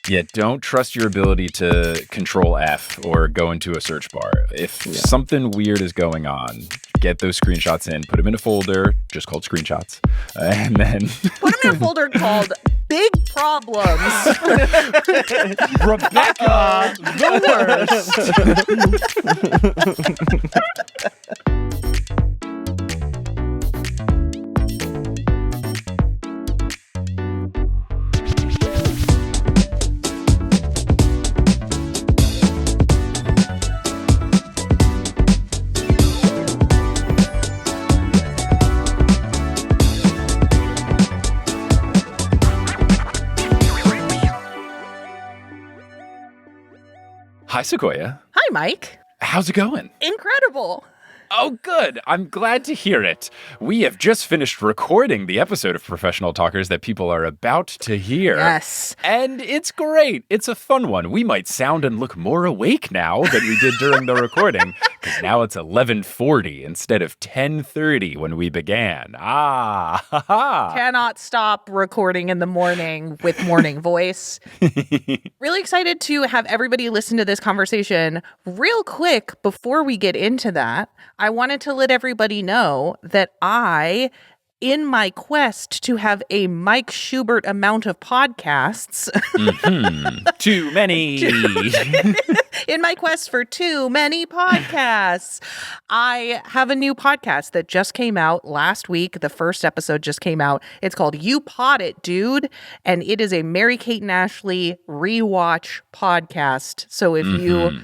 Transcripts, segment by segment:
Yeah, don't trust your ability to control F or go into a search bar. If something weird is going on, get those screenshots in, put them in a folder, just called screenshots, and then... Put them in a folder called Big Problems. Rebecca, the worst. Hi, Sequoia. Hi, Mike. How's it going? Incredible. Oh, good. I'm glad to hear it. We have just finished recording the episode of Professional Talkers that people are about to hear. Yes. And it's great. It's a fun one. We might sound and look more awake now than we did during the recording, because now it's 11:40 instead of 10:30 when we began. Ah, ha, ha. Cannot stop recording in the morning with morning voice. Really excited to have everybody listen to this conversation. Real quick, before we get into that, I wanted to let everybody know that in my quest to have a Mike Schubert amount of podcasts, Too many. in my quest for too many podcasts, I have a new podcast that just came out last week. The first episode just came out. It's called You Pod It, Dude. And it is a Mary-Kate and Ashley rewatch podcast. So if you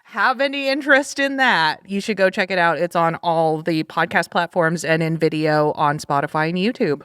have any interest in that, you should go check it out. It's on all the podcast platforms and in video on Spotify and YouTube.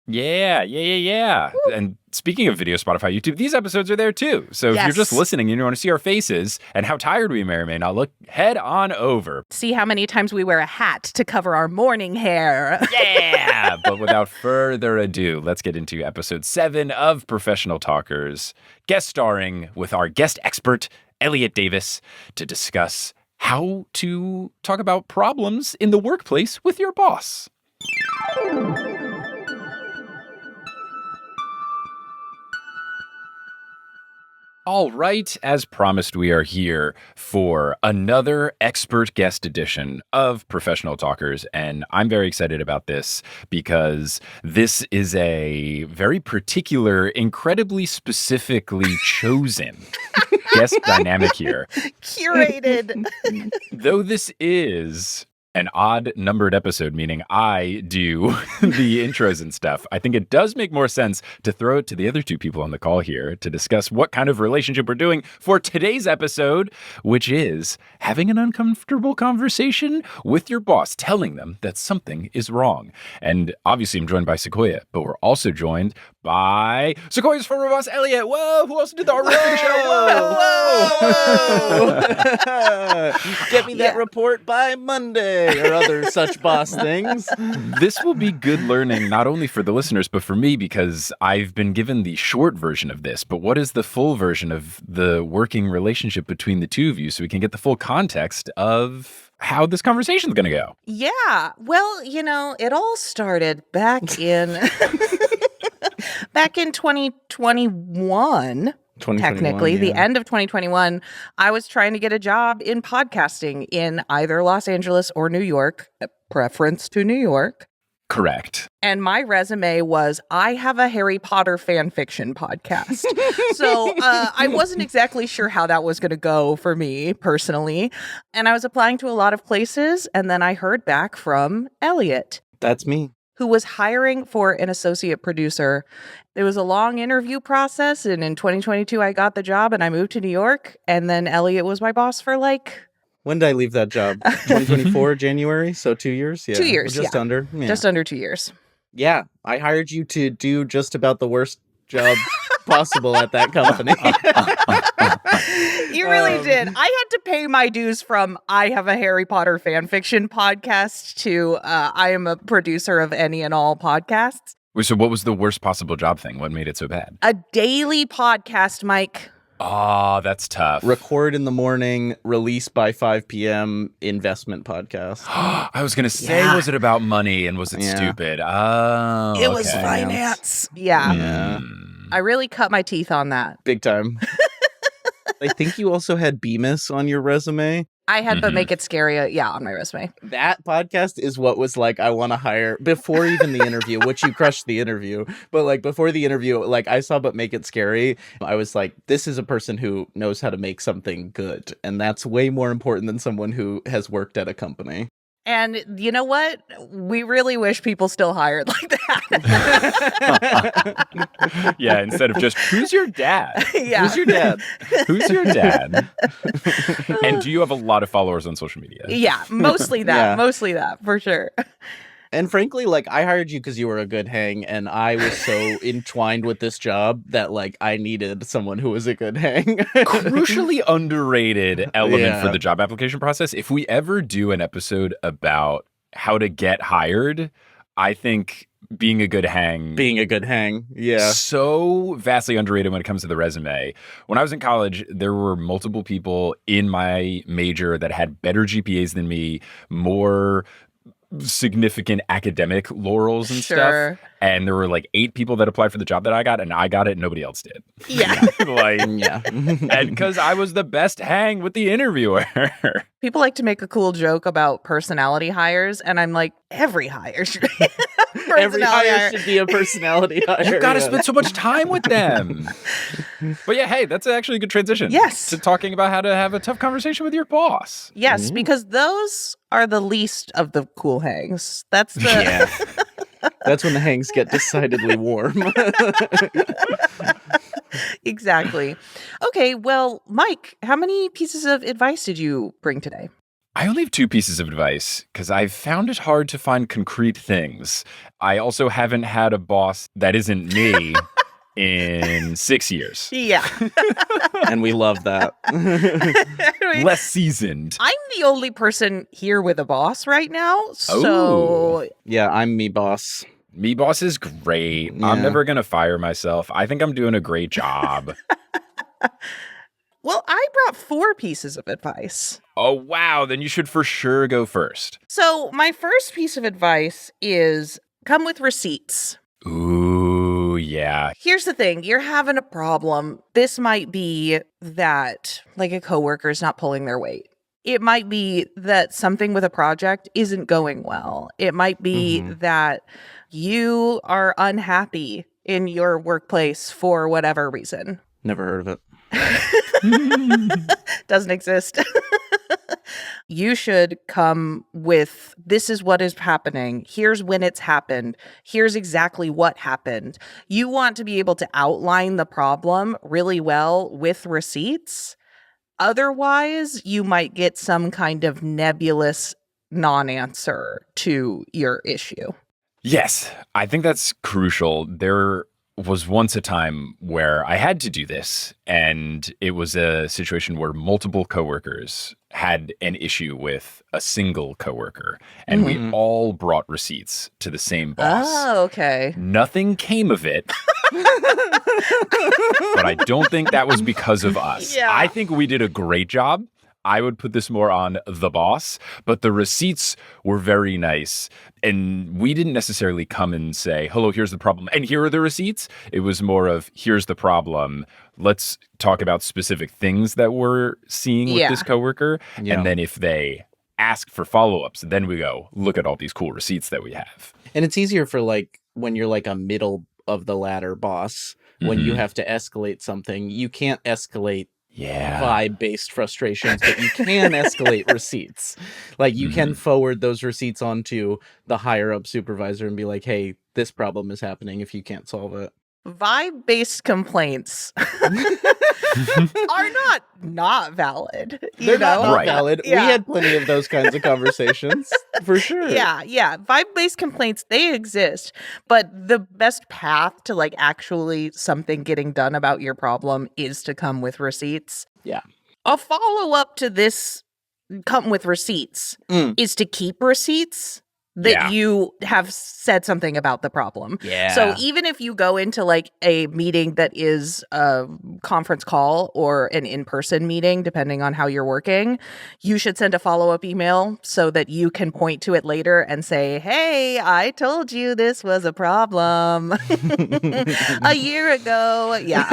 Yeah. Woo. And speaking of video, Spotify, YouTube, these episodes are there too. So if you're just listening and you want to see our faces and how tired we may or may not look, head on over. See how many times we wear a hat to cover our morning hair. Yeah! But without further ado, let's get into episode 7 of Professional Talkers, guest starring with our guest expert, ELLIOT Davis, to discuss how to talk about problems in the workplace with your boss. All right, as promised, we are here for another expert guest edition of Professional Talkers, and I'm very excited about this because this is a very particular, incredibly specifically chosen guest dynamic here. Curated. Though this is an odd numbered episode, meaning I do the intros and stuff, I think it does make more sense to throw it to the other two people on the call here to discuss what kind of relationship we're doing for today's episode, which is having an uncomfortable conversation with your boss, telling them that something is wrong. And obviously I'm joined by Sequoia, but we're also joined by Sequoia's former boss, ELLIOT. Whoa, who else did the recording show? Whoa. Get me that report by Monday. Or other such boss things. This will be good learning, not only for the listeners, but for me, because I've been given the short version of this. But what is the full version of the working relationship between the two of you so we can get the full context of how this conversation is going to go? Yeah. Well, it all started back in 2021. Technically, the end of 2021, I was trying to get a job in podcasting in either Los Angeles or New York, preference to New York. Correct. And my resume was, I have a Harry Potter fan fiction podcast. So I wasn't exactly sure how that was going to go for me personally. And I was applying to a lot of places. And then I heard back from ELLIOT. That's me. Who was hiring for an associate producer. It was a long interview process, and in 2022, I got the job, and I moved to New York, and then ELLIOT was my boss for When did I leave that job? 2024, January? So 2 years? Yeah. 2 years, Just under. Yeah. Just under 2 years. Yeah, I hired you to do just about the worst job possible at that company. You really did. I had to pay my dues from I have a Harry Potter fan fiction podcast to I am a producer of any and all podcasts. So what was the worst possible job thing? What made it so bad? A daily podcast, Mike. Oh, that's tough. Record in the morning, release by 5 p.m. investment podcast. I was going to say, was it about money and was it stupid? Oh, It was finance. Yeah. I really cut my teeth on that. Big time. I think you also had Bemis on your resume. I had But Make It Scary, on my resume. That podcast is what was like, I want to hire, before even the interview, which you crushed the interview. But like before the interview, like I saw But Make It Scary. I was like, this is a person who knows how to make something good. And that's way more important than someone who has worked at a company. And you know what? We really wish people still hired like that. Yeah, instead of just, who's your dad? Yeah. Who's your dad? Who's your dad? And do you have a lot of followers on social media? Yeah, mostly that. Yeah. Mostly that, for sure. And frankly, like, I hired you because you were a good hang, and I was so entwined with this job that, like, I needed someone who was a good hang. Crucially underrated element Yeah. for the job application process. If we ever do an episode about how to get hired, I think being a good hang Being a good hang, yeah. so vastly underrated when it comes to the resume. When I was in college, there were multiple people in my major that had better GPAs than me, more significant academic laurels and Sure. stuff. And there were like 8 people that applied for the job that I got, and I got it, and nobody else did. Yeah. Like, Yeah. and because I was the best hang with the interviewer. People like to make a cool joke about personality hires, and I'm like, every hire should be Every hire should be a personality hire. You got to yeah. spend so much time with them. But yeah, hey, that's actually a good transition. Yes. To talking about how to have a tough conversation with your boss. Yes, Mhm. because those are the least of the cool hangs. That's the Yeah. That's when the hangs get decidedly warm. Exactly. Okay, well, Mike, how many pieces of advice did you bring today? I only have 2 pieces of advice because I've found it hard to find concrete things. I also haven't had a boss that isn't me in 6 years. Yeah. And we love that. Less seasoned. I'm the only person here with a boss right now. So Oh. Yeah, I'm me boss. Me boss is great. Yeah. I'm never going to fire myself. I think I'm doing a great job. well, I brought 4 pieces of advice. Oh, wow. Then you should for sure go first. So my first piece of advice is come with receipts. Ooh, yeah. Here's the thing, you're having a problem. This might be that like a coworker's not pulling their weight. It might be that something with a project isn't going well. It might be that you are unhappy in your workplace for whatever reason. Never heard of it. Doesn't exist. You should come with, this is what is happening. Here's when it's happened. Here's exactly what happened. You want to be able to outline the problem really well with receipts. Otherwise, you might get some kind of nebulous non-answer to your issue. Yes, I think that's crucial. There was once a time where I had to do this, and it was a situation where multiple coworkers had an issue with a single coworker, and we all brought receipts to the same boss. Oh, okay. Nothing came of it. But I don't think that was because of us. Yeah. I think we did a great job. I would put this more on the boss, but the receipts were very nice. And we didn't necessarily come and say, hello, here's the problem, and here are the receipts. It was more of, here's the problem. Let's talk about specific things that we're seeing with this coworker. Yeah. And then if they ask for follow-ups, then we go, look at all these cool receipts that we have. And it's easier for like when you're like a middle of the ladder boss, when you have to escalate something, you can't escalate vibe-based frustrations, but you can escalate receipts. Like you can forward those receipts onto the higher up supervisor and be like, hey, this problem is happening if you can't solve it. Vibe-based complaints are not valid. They're not Right. valid. Yeah. We had plenty of those kinds of conversations, for sure. Yeah. Vibe-based complaints, they exist. But the best path to like actually something getting done about your problem is to come with receipts. Yeah. A follow-up to this come with receipts is to keep receipts that you have said something about the problem. Yeah. So even if you go into like a meeting that is a conference call or an in-person meeting, depending on how you're working, you should send a follow-up email so that you can point to it later and say, hey, I told you this was a problem a year ago. Yeah.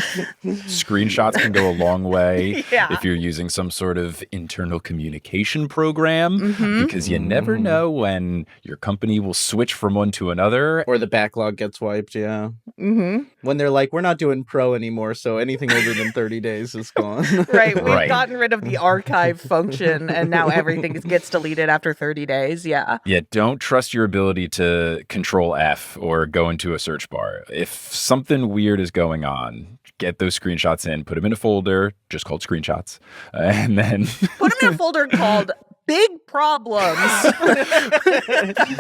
Screenshots can go a long way Yeah. if you're using some sort of internal communication program, because you never know when your company will switch from one to another. Or the backlog gets wiped, yeah. Mm-hmm. When they're like, we're not doing pro anymore, so anything older than 30 days is gone. Right. We've Right. gotten rid of the archive function and now everything gets deleted after 30 days. Yeah. Yeah, don't trust your ability to control F or go into a search bar. If something weird is going on, get those screenshots in, put them in a folder just called screenshots, and then Put them in a folder called Big Problems.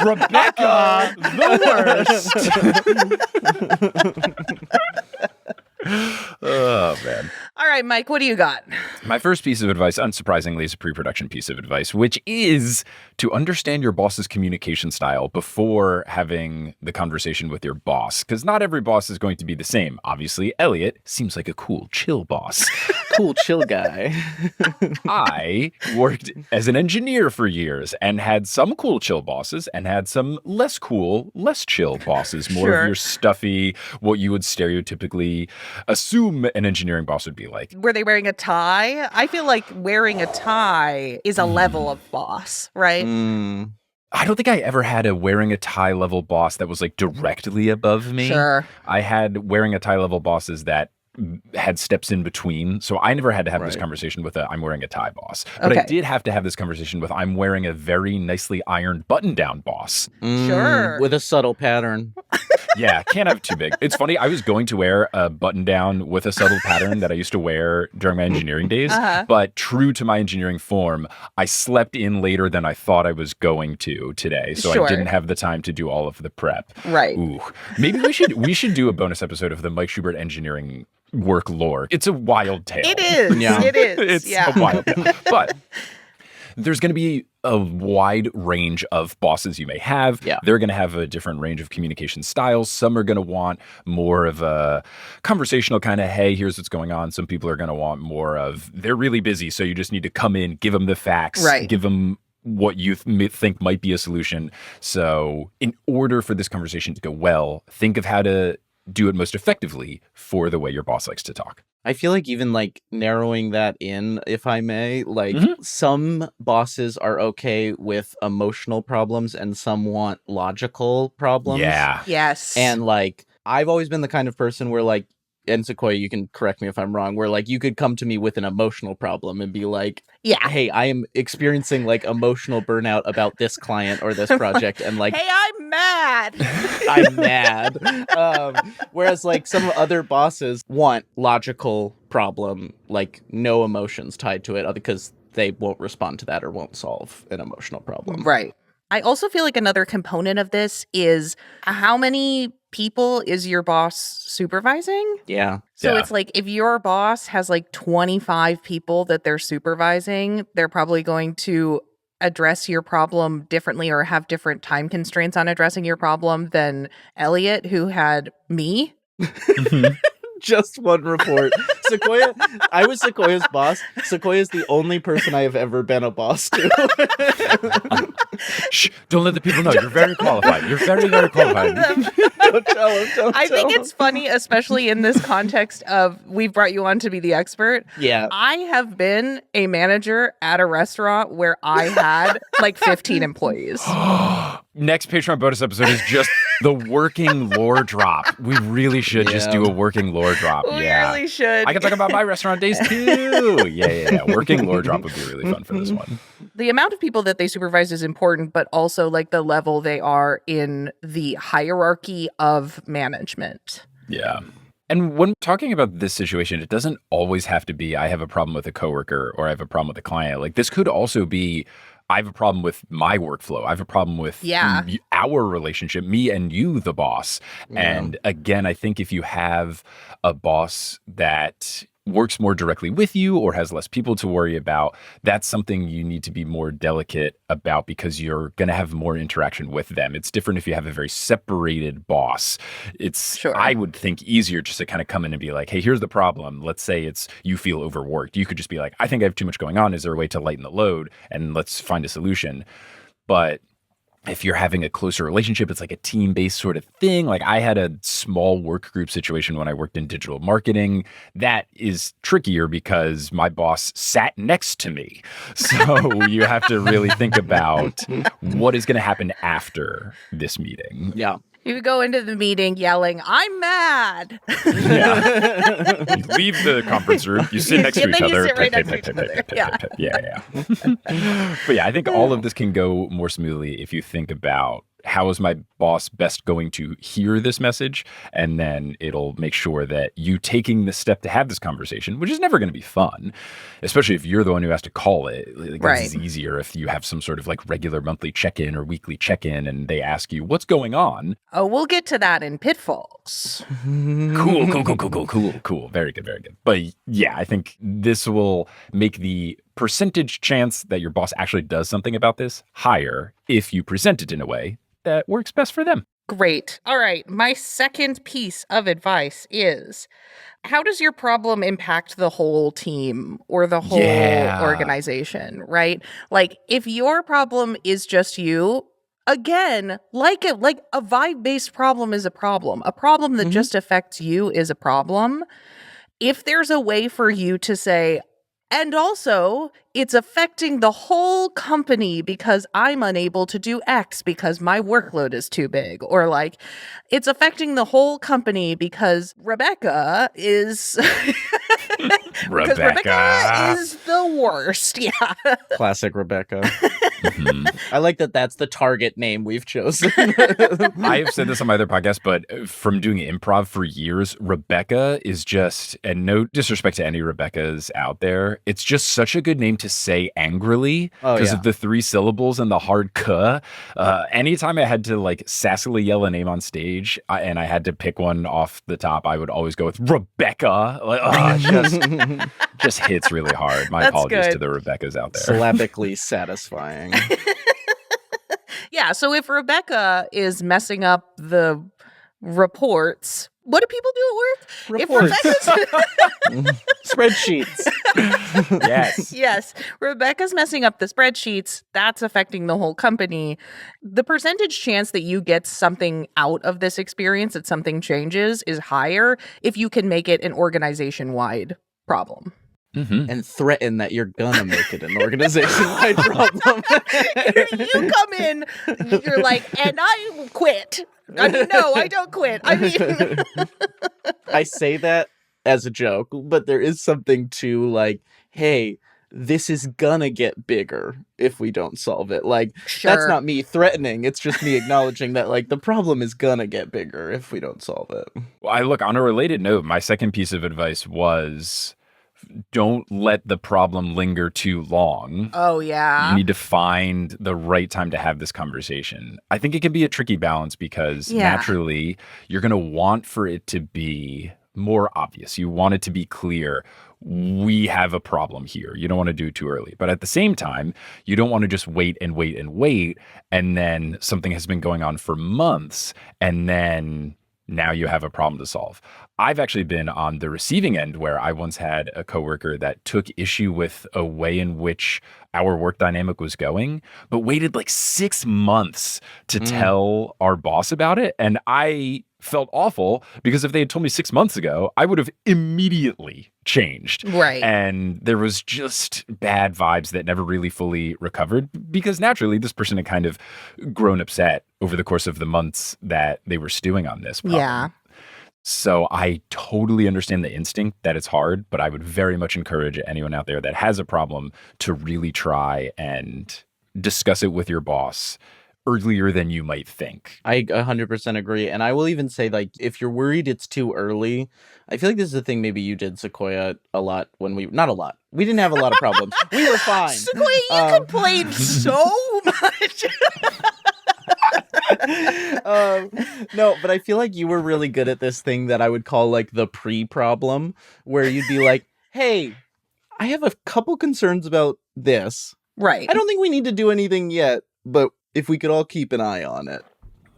Rebecca, the worst. Oh, man. All right, Mike, what do you got? My first piece of advice, unsurprisingly, is a pre-production piece of advice, which is to understand your boss's communication style before having the conversation with your boss. Because not every boss is going to be the same. Obviously, Elliot seems like a cool, chill boss. Cool, chill guy. I worked as an engineer for years and had some cool, chill bosses and had some less cool, less chill bosses. More Sure. of your stuffy, what you would stereotypically assume an engineering boss would be like. Were they wearing a tie? I feel like wearing a tie is a level of boss, right? Mm. I don't think I ever had a wearing a tie level boss that was like directly above me. Sure. I had wearing a tie level bosses that had steps in between. So I never had to have this Right. conversation with a I'm wearing a tie boss. But I Okay. did have to have this conversation with I'm wearing a very nicely ironed button down boss. Sure. With a subtle pattern. Yeah, can't have too big. It's funny. I was going to wear a button down with a subtle pattern that I used to wear during my engineering days. But true to my engineering form, I slept in later than I thought I was going to today. So Sure. I didn't have the time to do all of the prep. Right. Ooh, maybe we should do a bonus episode of the Mike Schubert engineering work lore. It's a wild tale. It is. Yeah. It is. It's yeah. a wild tale. But there's going to be a wide range of bosses you may have. Yeah. They're going to have a different range of communication styles. Some are going to want more of a conversational kind of, hey, here's what's going on. Some people are going to want more of, they're really busy, so you just need to come in, give them the facts, Right. give them what you think might be a solution. So in order for this conversation to go well, think of how to do it most effectively for the way your boss likes to talk. I feel like even like narrowing that in, if I may, like Mhm. some bosses are okay with emotional problems and some want logical problems. Yeah. Yes. And like, I've always been the kind of person where like, and Sequoia, you can correct me if I'm wrong, where like you could come to me with an emotional problem and be like, yeah. hey, I am experiencing like emotional burnout about this client or this project. And like, Hey, I'm mad. I'm mad. Whereas like some other bosses want logical problem, like no emotions tied to it because they won't respond to that or won't solve an emotional problem. Right. I also feel like another component of this is how many people is your boss supervising? Yeah. So Yeah. it's like if your boss has like 25 people that they're supervising, they're probably going to address your problem differently or have different time constraints on addressing your problem than Elliot, who had me. Just one report. Sequoia, I was Sequoia's boss. Sequoia's the only person I have ever been a boss to. Shh, don't let the people know. You're very qualified. You're very, very qualified. Don't tell him. Don't I tell think him. it's funny, especially in this context of we've brought you on to be the expert. Yeah. I have been a manager at a restaurant where I had like 15 employees. Next Patreon bonus episode is just the working lore drop. We really should just do a working lore drop. We Yeah. really should. I can talk about my restaurant days too. Yeah. Working lore drop would be really fun for this one. The amount of people that they supervise is important, but also like the level they are in the hierarchy of management. Yeah. And when talking about this situation, it doesn't always have to be I have a problem with a coworker or I have a problem with a client. Like this could also be I have a problem with my workflow. I have a problem with our relationship, me and you, the boss. Yeah. And again, I think if you have a boss that works more directly with you or has less people to worry about, that's something you need to be more delicate about because you're going to have more interaction with them. It's different if you have a very separated boss. It's, Sure. I would think, easier just to kind of come in and be like, hey, here's the problem. Let's say it's you feel overworked. You could just be like, I think I have too much going on. Is there a way to lighten the load? And let's find a solution. But if you're having a closer relationship, it's like a team-based sort of thing. Like I had a small work group situation when I worked in digital marketing. That is trickier because my boss sat next to me. So you have to really think about what is going to happen after this meeting. Yeah. You go into the meeting yelling, "I'm mad." Yeah. You leave the conference room, you sit next to And each then you other. sit right next to each other. Yeah. Yeah. But yeah, I think all of this can go more smoothly if you think about how is my boss best going to hear this message? And then it'll make sure that you taking the step to have this conversation, which is never going to be fun, especially if you're the one who has to call it. Like, Right. This is easier if you have some sort of like regular monthly check-in or weekly check-in and they ask you, what's going on? Oh, we'll get to that in Pitfalls. Cool. Very good. But yeah, I think this will make the percentage chance that your boss actually does something about this higher if you present it in a way that works best for them. Great. All right. My second piece of advice is, how does your problem impact the whole team or the whole organization, right? Like if your problem is just you, again, like a vibe-based problem is a problem. A problem that just affects you is a problem. If there's a way for you to say, and also, it's affecting the whole company because I'm unable to do X because my workload is too big. Or like, it's affecting the whole company because Rebecca is... because Rebecca is the worst. Yeah. Classic Rebecca. I like that that's the target name we've chosen. I've said this on my other podcast, but from doing improv for years, Rebecca is just, and no disrespect to any Rebeccas out there, it's just such a good name to say angrily because of the 3 syllables and the hard "k." Anytime I had to like sassily yell a name on stage and I had to pick one off the top, I would always go with Rebecca. Like, just hits really hard. My apologies to the Rebeccas out there. Syllabically satisfying. Yeah, so if Rebecca is messing up the reports, what do people do at work? Reports. If Rebecca's Spreadsheets. Yes, Rebecca's messing up the spreadsheets, that's affecting the whole company. The percentage chance that you get something out of this experience, that something changes, is higher if you can make it an organization-wide problem. And threaten that you're gonna make it an organization-wide problem. You come in, you're like, and I quit. I mean, no, I don't quit. I mean... I say that as a joke, but there is something to like, hey, this is gonna get bigger if we don't solve it. Like, that's not me threatening. It's just me acknowledging that like the problem is gonna get bigger if we don't solve it. Well, look, on a related note, my second piece of advice was, don't let the problem linger too long. Oh, yeah. You need to find the right time to have this conversation. I think it can be a tricky balance because naturally you're going to want for it to be more obvious. You want it to be clear. We have a problem here. You don't want to do it too early. But at the same time, you don't want to just wait. And then something has been going on for months. And then now you have a problem to solve. I've actually been on the receiving end where I once had a coworker that took issue with a way in which our work dynamic was going, but waited like 6 months to tell our boss about it. And I felt awful because if they had told me 6 months ago, I would have immediately changed. Right. And there was just bad vibes that never really fully recovered because naturally this person had kind of grown upset over the course of the months that they were stewing on this problem. Yeah. So I totally understand the instinct that it's hard, but I would very much encourage anyone out there that has a problem to really try and discuss it with your boss earlier than you might think. I 100% agree. And I will even say, like, if you're worried it's too early, I feel like this is a thing maybe you did, Sequoia, a lot when not a lot. We didn't have a lot of problems. We were fine. Sequoia, you complained so much. No, but I feel like you were really good at this thing that I would call like the pre-problem, where you'd be like, hey, I have a couple concerns about this. Right. I don't think we need to do anything yet, but if we could all keep an eye on it.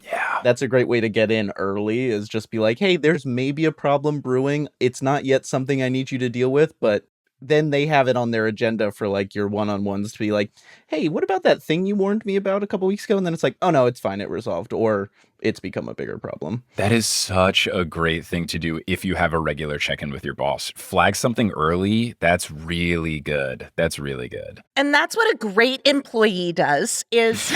Yeah. That's a great way to get in early, is just be like, hey, there's maybe a problem brewing. It's not yet something I need you to deal with, but then they have it on their agenda for like your one-on-ones to be like, hey, what about that thing you warned me about a couple weeks ago? And then it's like, oh no, it's fine, it resolved, or it's become a bigger problem. That is such a great thing to do if you have a regular check-in with your boss. Flag something early. That's really good. That's really good. And that's what a great employee does is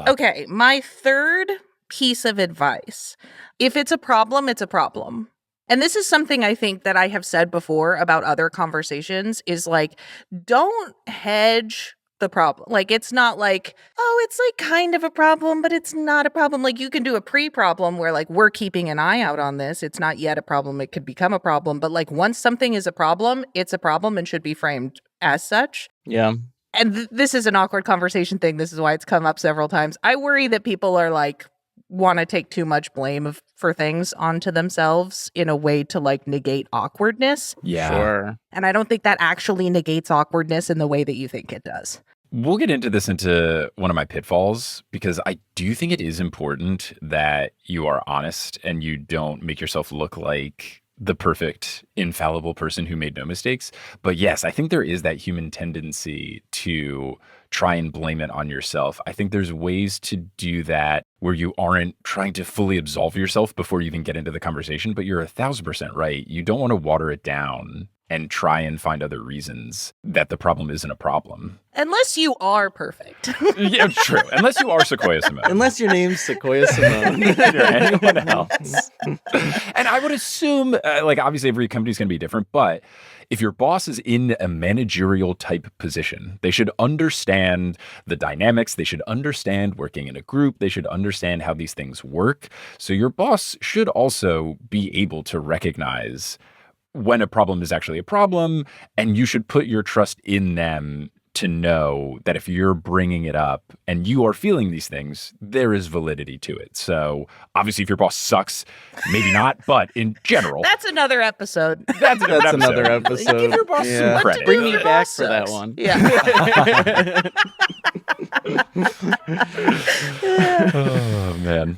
Okay, my third piece of advice. If it's a problem, it's a problem. And this is something I think that I have said before about other conversations is like, don't hedge the problem. Like, it's not like, oh, it's like kind of a problem, but it's not a problem. Like, you can do a pre-problem where like, we're keeping an eye out on this. It's not yet a problem. It could become a problem. But like, once something is a problem, it's a problem and should be framed as such. Yeah. And this is an awkward conversation thing. This is why it's come up several times. I worry that people are like, want to take too much blame for things onto themselves in a way to like negate awkwardness. Yeah. Sure. And I don't think that actually negates awkwardness in the way that you think it does. We'll get into one of my pitfalls because I do think it is important that you are honest and you don't make yourself look like the perfect, infallible person who made no mistakes. But yes, I think there is that human tendency to try and blame it on yourself. I think there's ways to do that where you aren't trying to fully absolve yourself before you even get into the conversation, but you're 1,000% right. You don't want to water it down and try and find other reasons that the problem isn't a problem. Unless you are perfect. Yeah, true. Unless you are Sequoia Simone. Unless your name's Sequoia Simone. If you're anyone else. And I would assume, like, obviously every company is going to be different, but if your boss is in a managerial type position, they should understand the dynamics. They should understand working in a group. They should understand how these things work. So your boss should also be able to recognize when a problem is actually a problem, and you should put your trust in them to know that if you're bringing it up and you are feeling these things, there is validity to it. So obviously if your boss sucks, maybe not, but in general. That's another episode. That's another episode. Give your boss some credit. Bring me back for that one. Yeah. Oh, man.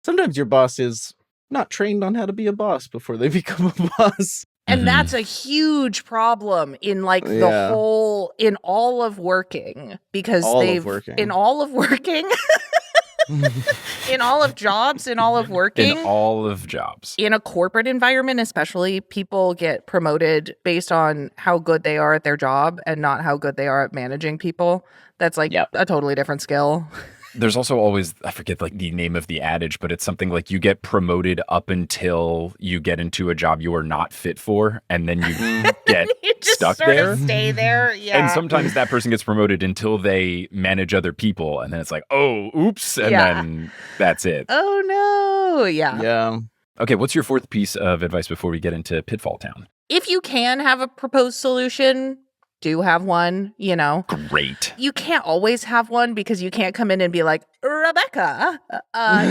Sometimes your boss is not trained on how to be a boss before they become a boss. And that's a huge problem in like the whole, in all of working, because in all of working, in all of jobs, in all of working, in all of jobs, in a corporate environment, especially, people get promoted based on how good they are at their job and not how good they are at managing people. That's like a totally different skill. There's also always, I forget like the name of the adage, but it's something like you get promoted up until you get into a job you are not fit for, and then you get you just stuck sort there. Of stay there, yeah. And sometimes that person gets promoted until they manage other people, and then it's like, oh, oops, and then that's it. Oh no, Yeah. Okay, what's your fourth piece of advice before we get into Pitfall Town? If you can have a proposed solution, do have one, you know. Great. You can't always have one because you can't come in and be like, Rebecca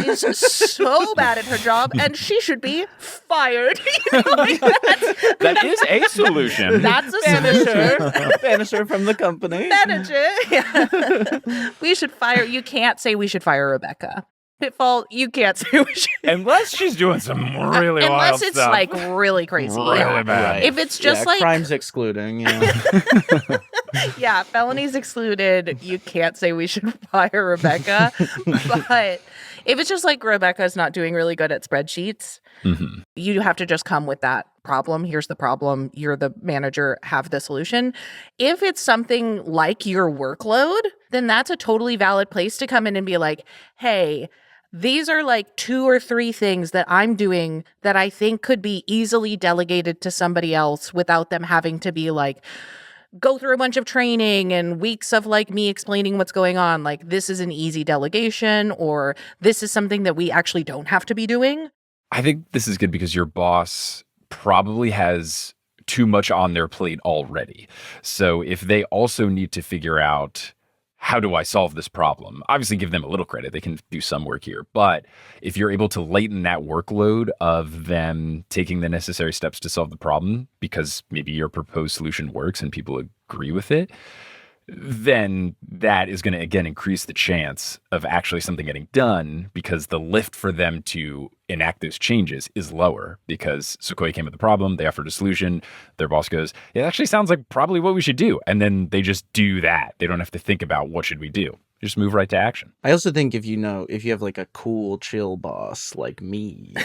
is so bad at her job and she should be fired. You know, like that is a solution. That's a solution. Banish her from the company. Manager. Yeah. We should fire. You can't say we should fire Rebecca. Pitfall, you can't say we should. Unless she's doing some really wild Unless it's stuff. like really crazy. Really bad. Right. If it's just like crimes excluding, yeah, felonies excluded. You can't say we should fire Rebecca. But if it's just like Rebecca's not doing really good at spreadsheets, you have to just come with that problem. Here's the problem. You're the manager. Have the solution. If it's something like your workload, then that's a totally valid place to come in and be like, hey, these are like 2 or 3 things that I'm doing that I think could be easily delegated to somebody else without them having to be like, go through a bunch of training and weeks of like me explaining what's going on. Like, this is an easy delegation, or this is something that we actually don't have to be doing. I think this is good because your boss probably has too much on their plate already. So if they also need to figure out how do I solve this problem? Obviously, give them a little credit. They can do some work here. But if you're able to lighten that workload of them taking the necessary steps to solve the problem because maybe your proposed solution works and people agree with it, then that is going to, again, increase the chance of actually something getting done because the lift for them to enact those changes is lower because Sequoia came with the problem, they offered a solution, their boss goes, it actually sounds like probably what we should do. And then they just do that. They don't have to think about what should we do. Just move right to action. I also think if you have like a cool, chill boss like me,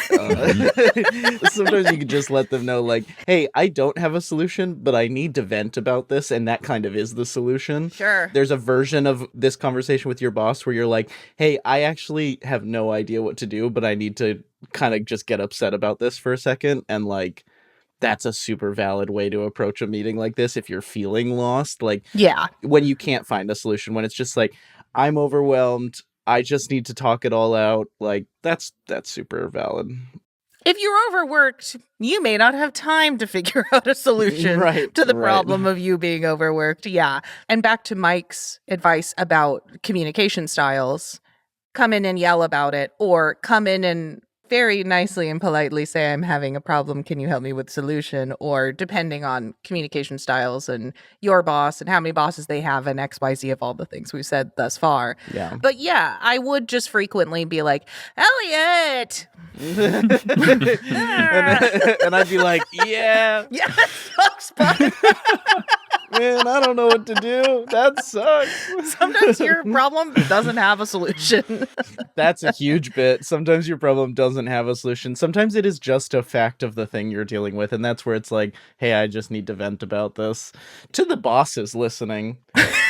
sometimes you can just let them know like, hey, I don't have a solution, but I need to vent about this. And that kind of is the solution. Sure. There's a version of this conversation with your boss where you're like, hey, I actually have no idea what to do, but I need to kind of just get upset about this for a second. And like, that's a super valid way to approach a meeting like this if you're feeling lost. Like, yeah, when you can't find a solution, when it's just like, I'm overwhelmed, I just need to talk it all out. Like, that's super valid. If you're overworked, you may not have time to figure out a solution to the problem of you being overworked. Yeah. And back to Mike's advice about communication styles, come in and yell about it, or come in and very nicely and politely say, I'm having a problem. Can you help me with a solution? Or depending on communication styles and your boss and how many bosses they have and XYZ of all the things we've said thus far. Yeah. But yeah, I would just frequently be like, Elliot! and I'd be like, yeah. Yeah, that sucks, bud. Man, I don't know what to do. That sucks. Sometimes your problem doesn't have a solution. That's a huge bit. Sometimes your problem doesn't have a solution. Sometimes it is just a fact of the thing you're dealing with. And that's where it's like, hey, I just need to vent about this. To the bosses listening,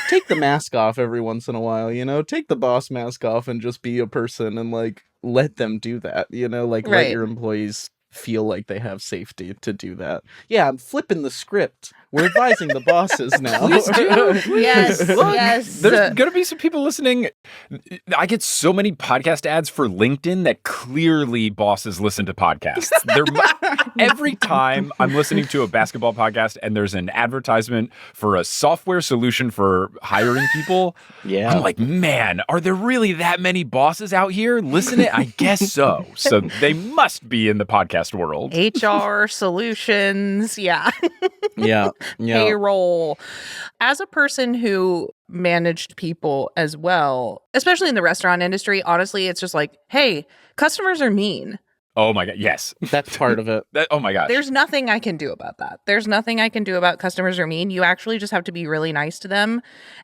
take the mask off every once in a while, take the boss mask off and just be a person and like let them do that, like let your employees feel like they have safety to do that. Yeah, I'm flipping the script. We're advising the bosses now. Please do. Yes, yes. There's going to be some people listening. I get so many podcast ads for LinkedIn that clearly bosses listen to podcasts. Every time I'm listening to a basketball podcast and there's an advertisement for a software solution for hiring people, I'm like, man, are there really that many bosses out here listening? I guess so. So they must be in the podcast world. HR solutions, yeah. Yeah. Payroll. As a person who managed people as well, especially in the restaurant industry, honestly, it's just like, hey, customers are mean. Oh my God, yes. That's part of it. Oh my gosh. There's nothing I can do about that. There's nothing I can do about customers are mean. You actually just have to be really nice to them.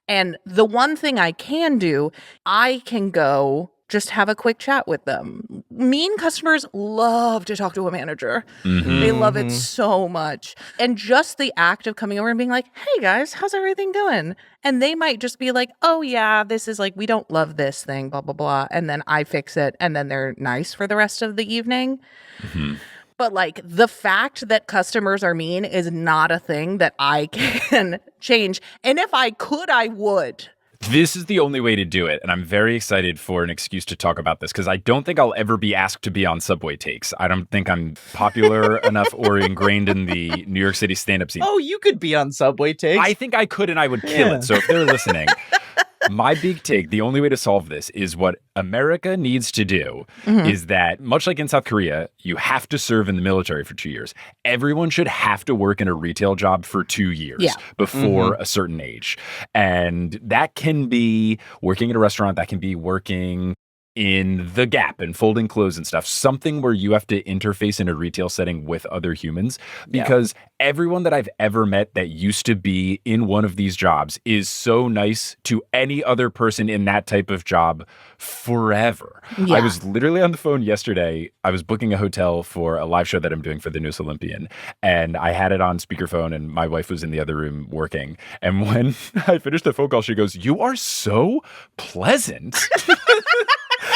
And the one thing I can do, I can go just have a quick chat with them. Mean customers love to talk to a manager. Mm-hmm. They love it so much. And just the act of coming over and being like, hey guys, how's everything going? And they might just be like, oh yeah, this is like, we don't love this thing, blah, blah, blah. And then I fix it. And then they're nice for the rest of the evening. Mm-hmm. But like the fact that customers are mean is not a thing that I can change. And if I could, I would. This is the only way to do it, and I'm very excited for an excuse to talk about this because I don't think I'll ever be asked to be on Subway Takes. I don't think I'm popular enough or ingrained in the New York City stand-up scene. Oh, you could be on Subway Takes. I think I could, and I would kill it. So if they're listening, my big take, the only way to solve this is what America needs to do is that, much like in South Korea, you have to serve in the military for 2 years. Everyone should have to work in a retail job for 2 years before a certain age. And that can be working at a restaurant, that can be working in the Gap and folding clothes and stuff, something where you have to interface in a retail setting with other humans, because everyone that I've ever met that used to be in one of these jobs is so nice to any other person in that type of job forever. I was literally on the phone yesterday. I was booking a hotel for a live show that I'm doing for the News Olympian, and I had it on speakerphone, and my wife was in the other room working. And when I finished the phone call, she goes, "You are so pleasant."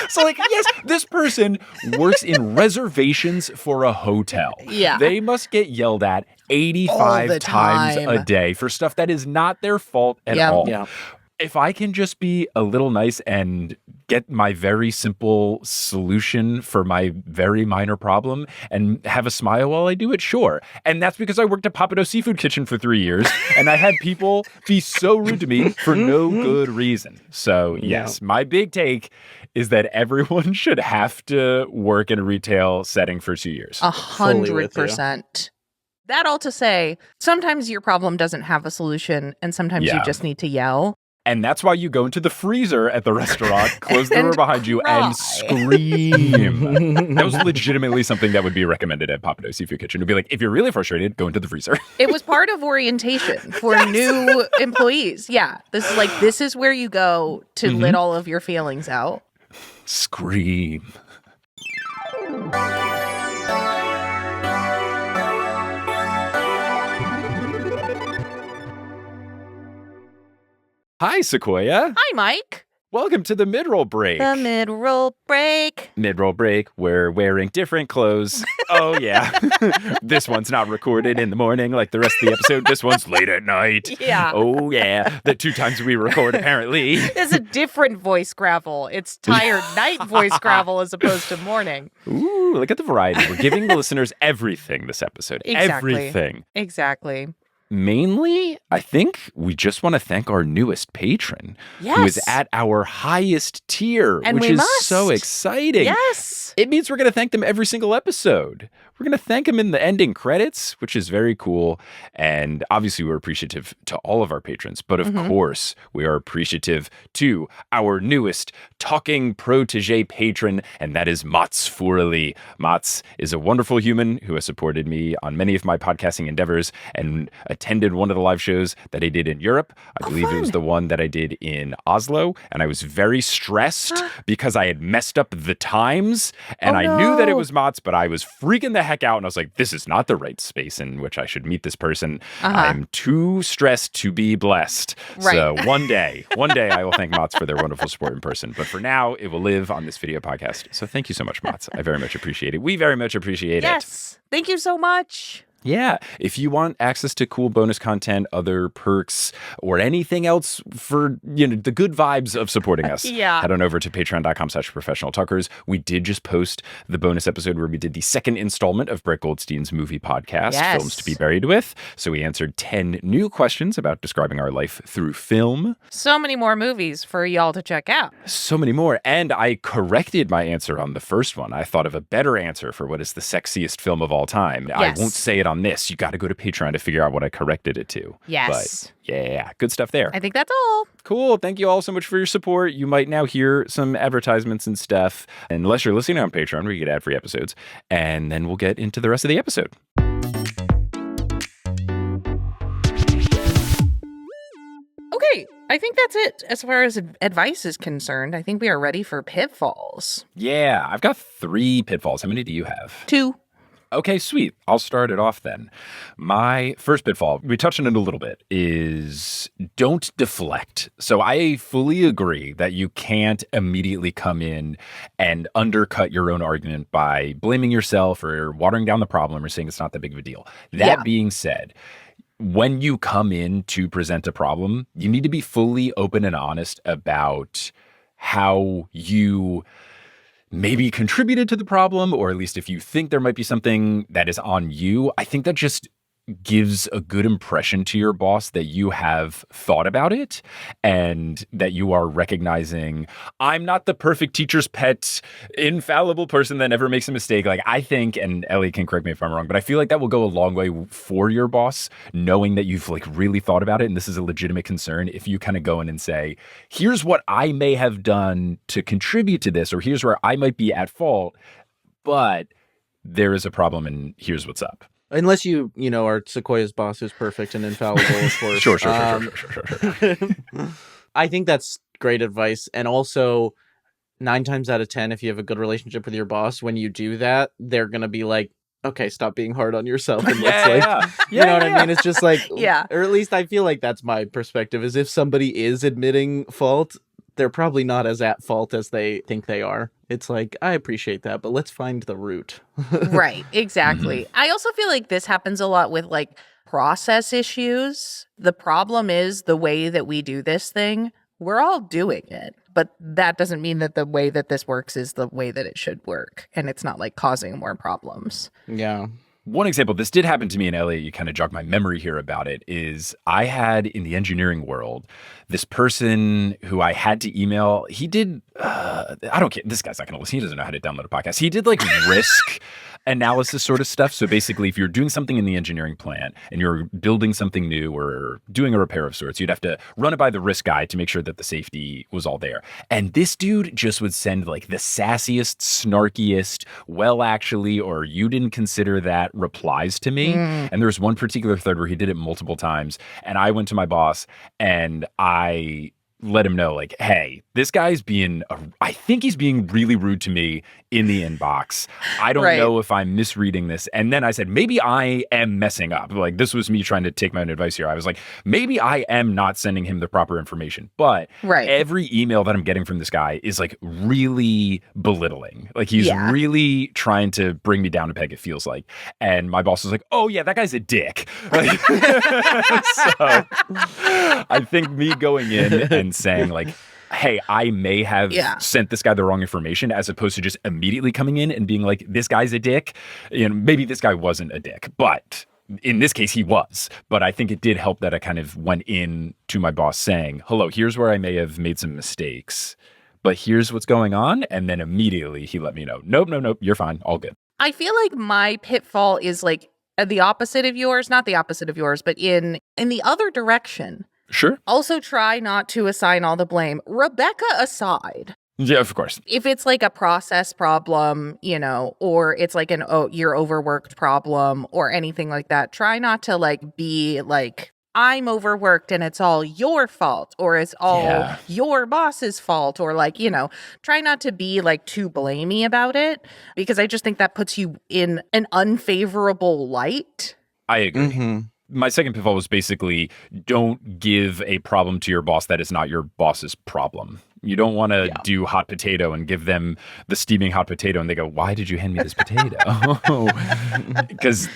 So like, yes, this person works in reservations for a hotel. Yeah. They must get yelled at 85 times a day for stuff that is not their fault at all. Yeah. If I can just be a little nice and get my very simple solution for my very minor problem and have a smile while I do it? Sure. And that's because I worked at Papado Seafood Kitchen for 3 years, and I had people be so rude to me for no good reason. So, yes, my big take is that everyone should have to work in a retail setting for 2 years. 100%. That all to say, sometimes your problem doesn't have a solution, and sometimes you just need to yell. And that's why you go into the freezer at the restaurant, close the door behind you, and scream. That was legitimately something that would be recommended at Papado Seafood Kitchen. It would be like, if you're really frustrated, go into the freezer. It was part of orientation for new employees. Yeah. This is where you go to let all of your feelings out. Scream. Hi, Sequoia. Hi, Mike. Welcome to the mid-roll break. The mid-roll break. Mid-roll break, we're wearing different clothes. Oh, yeah. This one's not recorded in the morning like the rest of the episode. This one's late at night. Yeah. Oh, yeah. The 2 times we record, apparently. It's a different voice gravel. It's tired night voice gravel as opposed to morning. Ooh, look at the variety. We're giving the listeners everything this episode. Exactly. Everything. Exactly. Mainly, I think we just want to thank our newest patron, who is at our highest tier, and which is so exciting. Yes. It means we're going to thank them every single episode. We're going to thank them in the ending credits, which is very cool. And obviously, we're appreciative to all of our patrons. But of course, we are appreciative to our newest talking protege patron, and that is Mats Furley. Mats is a wonderful human who has supported me on many of my podcasting endeavors and attended one of the live shows that I did in Europe. I believe it was the one that I did in Oslo. And I was very stressed because I had messed up the times. And I knew that it was Mats, but I was freaking the heck out. And I was like, this is not the right space in which I should meet this person. I'm too stressed to be blessed. Right. So one day I will thank Mats for their wonderful support in person. But for now, it will live on this video podcast. So thank you so much, Mats. I very much appreciate it. We very much appreciate it. Yes. Thank you so much. Yeah. If you want access to cool bonus content, other perks, or anything else for, the good vibes of supporting us, head on over to patreon.com/professionaltalkers. We did just post the bonus episode where we did the second installment of Brett Goldstein's movie podcast, Films to Be Buried With. So we answered 10 new questions about describing our life through film. So many more movies for y'all to check out. So many more. And I corrected my answer on the first one. I thought of a better answer for what is the sexiest film of all time. I won't say it on this. You got to go to Patreon to figure out what I corrected it to. Yes. But yeah, good stuff there. I think that's all. Cool. Thank you all so much for your support. You might now hear some advertisements and stuff, unless you're listening on Patreon where you get ad-free episodes. And then we'll get into the rest of the episode. Okay, I think that's it as far as advice is concerned. I think we are ready for pitfalls. Yeah, I've got 3 pitfalls. How many do you have? 2. Okay, sweet. I'll start it off then. My first pitfall, we touched on it a little bit, is don't deflect. So I fully agree that you can't immediately come in and undercut your own argument by blaming yourself or watering down the problem or saying it's not that big of a deal. That being said, when you come in to present a problem, you need to be fully open and honest about how you maybe contributed to the problem, or at least if you think there might be something that is on you. I think that just gives a good impression to your boss that you have thought about it and that you are recognizing, I'm not the perfect teacher's pet, infallible person that never makes a mistake. Like, I think, and Ellie can correct me if I'm wrong, but I feel like that will go a long way for your boss, knowing that you've really thought about it and this is a legitimate concern. If you kind of go in and say, here's what I may have done to contribute to this, or here's where I might be at fault, but there is a problem and here's what's up. Unless you are Sequoia's boss who's perfect and infallible, of course. Sure. I think that's great advice. And also, 9 times out of 10, if you have a good relationship with your boss, when you do that, they're going to be like, okay, stop being hard on yourself. And you know what I mean? It's just like, or at least I feel like that's my perspective, is if somebody is admitting fault, they're probably not as at fault as they think they are. It's like, I appreciate that, but let's find the root. Right, exactly. I also feel like this happens a lot with process issues. The problem is the way that we do this thing. We're all doing it, but that doesn't mean that the way that this works is the way that it should work. And it's not like causing more problems. Yeah. One example, this did happen to me, and Elliot, you kind of jogged my memory here about it, is I had in the engineering world, this person who I had to email, he did, I don't care, this guy's not going to listen, he doesn't know how to download a podcast. He did like risk analysis sort of stuff. So basically, if you're doing something in the engineering plant and you're building something new or doing a repair of sorts, you'd have to run it by the risk guy to make sure that the safety was all there. And this dude just would send like the sassiest, snarkiest, well, actually, or you didn't consider that replies to me. And there was one particular thread where he did it multiple times. And I went to my boss and I let him know, like, hey, this guy's I think he's being really rude to me in the inbox. I don't know if I'm misreading this. And then I said, maybe I am messing up. Like, this was me trying to take my own advice here. I was like, maybe I am not sending him the proper information. But every email that I'm getting from this guy is like really belittling. Like, he's really trying to bring me down a peg, it feels like. And my boss was like, oh yeah, that guy's a dick. Like, so I think me going in and saying like, hey, I may have sent this guy the wrong information, as opposed to just immediately coming in and being like, this guy's a dick. You know, maybe this guy wasn't a dick, but in this case he was. But I think it did help that I kind of went in to my boss saying, hello, here's where I may have made some mistakes, but here's what's going on. And then immediately he let me know, nope, you're fine, all good. I feel like my pitfall is like the opposite of yours, not the opposite of yours, but in the other direction. Sure. Also try not to assign all the blame. Rebecca aside. Yeah, of course. If it's like a process problem, you know, or it's like you're overworked problem or anything like that, try not to like be like, I'm overworked and it's all your fault, or it's all your boss's fault, or like, you know, try not to be like too blamey about it, because I just think that puts you in an unfavorable light. I agree. Mm-hmm. My second pitfall was basically, don't give a problem to your boss that is not your boss's problem. You don't want to do hot potato and give them the steaming hot potato and they go, why did you hand me this potato? Because,